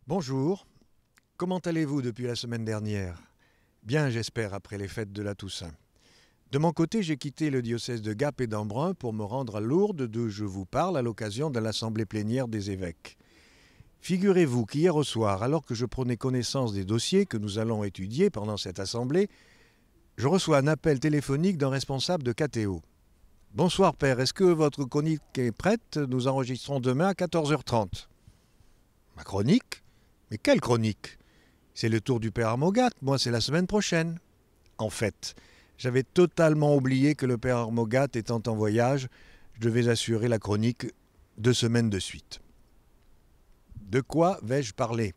Bonjour, comment allez-vous depuis la semaine dernière? Bien, j'espère, après les fêtes de la Toussaint. De mon côté, j'ai quitté le diocèse de Gap et d'Embrun pour me rendre à Lourdes, d'où je vous parle à l'occasion de l'assemblée plénière des évêques. Figurez-vous qu'hier au soir, alors que je prenais connaissance des dossiers que nous allons étudier pendant cette assemblée, je reçois un appel téléphonique d'un responsable de KTO. Bonsoir père, est-ce que votre chronique est prête? Nous enregistrons demain à 14h30. Ma chronique? Mais quelle chronique? C'est le tour du père Armogat, moi c'est la semaine prochaine. En fait, j'avais totalement oublié que le père Armogat étant en voyage, je devais assurer la chronique 2 semaines de suite. De quoi vais-je parler?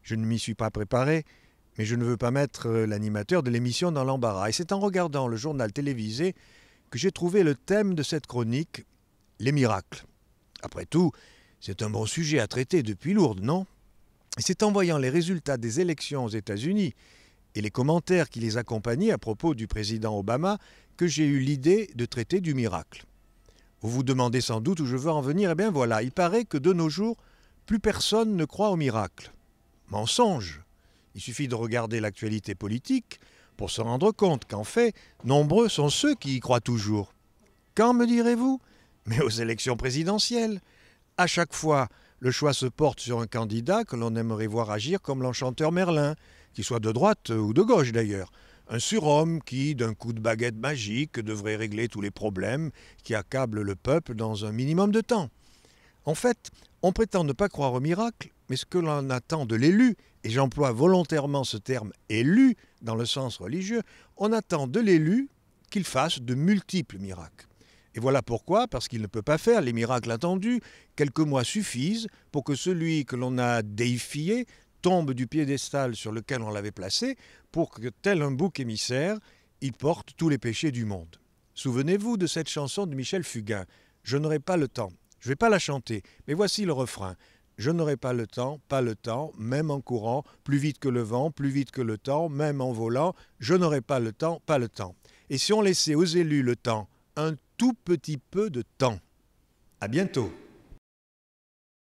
Je ne m'y suis pas préparé, mais je ne veux pas mettre l'animateur de l'émission dans l'embarras. Et c'est en regardant le journal télévisé que j'ai trouvé le thème de cette chronique, les miracles. Après tout, c'est un bon sujet à traiter depuis Lourdes, non? Et c'est en voyant les résultats des élections aux États-Unis et les commentaires qui les accompagnaient à propos du président Obama que j'ai eu l'idée de traiter du miracle. Vous vous demandez sans doute où je veux en venir. Eh bien voilà, il paraît que de nos jours, plus personne ne croit au miracle. Mensonge. Il suffit de regarder l'actualité politique pour se rendre compte qu'en fait, nombreux sont ceux qui y croient toujours. Quand, me direz-vous? Mais aux élections présidentielles. À chaque fois, le choix se porte sur un candidat que l'on aimerait voir agir comme l'enchanteur Merlin, qu'il soit de droite ou de gauche d'ailleurs. Un surhomme qui, d'un coup de baguette magique, devrait régler tous les problèmes qui accablent le peuple dans un minimum de temps. En fait, on prétend ne pas croire au miracle, mais ce que l'on attend de l'élu, et j'emploie volontairement ce terme élu dans le sens religieux, on attend de l'élu qu'il fasse de multiples miracles. Et voilà pourquoi, parce qu'il ne peut pas faire les miracles attendus, quelques mois suffisent pour que celui que l'on a déifié tombe du piédestal sur lequel on l'avait placé, pour que, tel un bouc émissaire, il porte tous les péchés du monde. Souvenez-vous de cette chanson de Michel Fugain, « Je n'aurai pas le temps ». Je ne vais pas la chanter, mais voici le refrain. Je n'aurai pas le temps, même en courant, plus vite que le vent, plus vite que le temps, même en volant, je n'aurai pas le temps, pas le temps. Et si on laissait aux élus le temps, un tout petit peu de temps. À bientôt.